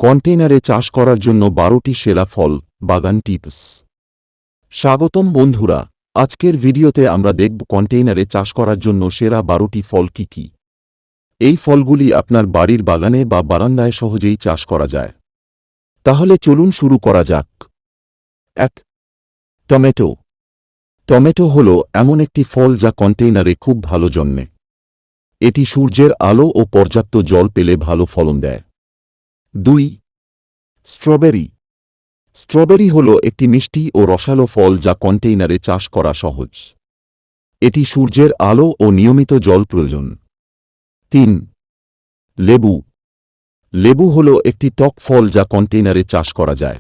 কন্টেইনারে চাষ করার জন্য 12টি সেরা ফল বাগান টিপস। স্বাগতম বন্ধুরা, আজকের ভিডিওতে আমরা দেখব কন্টেইনারে চাষ করার জন্য সেরা 12টি ফল কি কি। এই ফলগুলি আপনার বাড়ির বাগানে বা বারান্দায় সহজেই চাষ করা যায়। তাহলে চলুন শুরু করা যাক। 1. টমেটো। টমেটো হল এমন একটি ফল যা কন্টেইনারে খুব ভালো জন্মে। এটি সূর্যের আলো ও পর্যাপ্ত জল পেলে ভালো ফলন দেয়। 2. স্ট্রবেরি। স্ট্রবেরি হল একটি মিষ্টি ও রসালো ফল যা কন্টেইনারে চাষ করা সহজ। এটি সূর্যের আলো ও নিয়মিত জল প্রয়োজন। 3. লেবু। লেবু হল একটি টক ফল যা কন্টেইনারে চাষ করা যায়।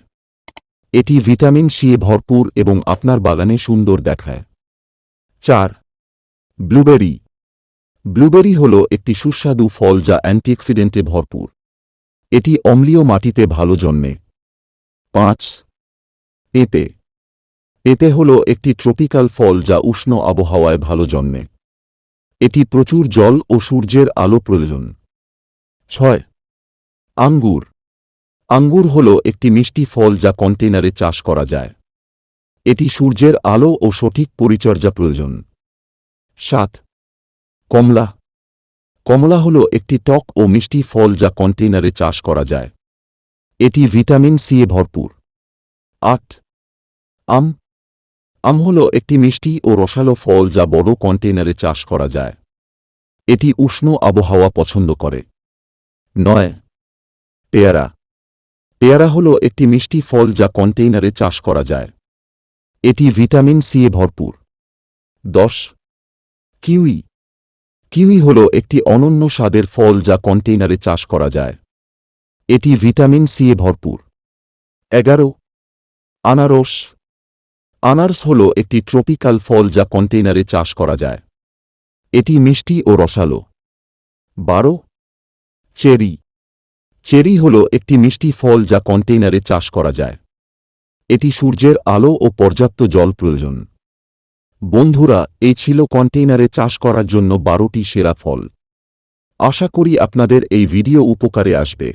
এটি ভিটামিন সি এ ভরপুর এবং আপনার বাগানে সুন্দর দেখায়। 4. ব্লুবেরি। ব্লুবেরি হল একটি সুস্বাদু ফল যা অ্যান্টিঅক্সিডেন্টে ভরপুর। এটি অম্লীয় মাটিতে ভালো জন্মে। 5. পেঁপে। পেঁপে হল একটি ট্রপিক্যাল ফল যা উষ্ণ আবহাওয়ায় ভালো জন্মে। এটি প্রচুর জল ও সূর্যের আলো প্রয়োজন। 6. আঙ্গুর। আঙ্গুর হল একটি মিষ্টি ফল যা কন্টেইনারে চাষ করা যায়। এটি সূর্যের আলো ও সঠিক পরিচর্যা প্রয়োজন। 7. কমলা। কমলা হল একটি টক ও মিষ্টি ফল যা কন্টেইনারে চাষ করা যায়। এটি ভিটামিন সি এ ভরপুর। 8. আম। আম হল একটি মিষ্টি ও রসালো ফল যা বড় কন্টেইনারে চাষ করা যায়। এটি উষ্ণ আবহাওয়া পছন্দ করে। 9. পেয়ারা। পেয়ারা হল একটি মিষ্টি ফল যা কন্টেইনারে চাষ করা যায়। এটি ভিটামিন সি এ ভরপুর। 10. কিউই। কিউই হল একটি অনন্য স্বাদের ফল যা কন্টেইনারে চাষ করা যায়। এটি ভিটামিন সি এ ভরপুর। 11. আনারস। আনারস হল একটি ট্রপিক্যাল ফল যা কন্টেইনারে চাষ করা যায়। এটি মিষ্টি ও রসালো। 12. চেরি। চেরি হল একটি মিষ্টি ফল যা কন্টেইনারে চাষ করা যায়। এটি সূর্যের আলো ও পর্যাপ্ত জল প্রয়োজন। বন্ধুরা, এই ছিল কন্টেইনারে চাষ করার জন্য 12টি সেরা ফল। আশা করি আপনাদের এই ভিডিও উপকারে আসবে।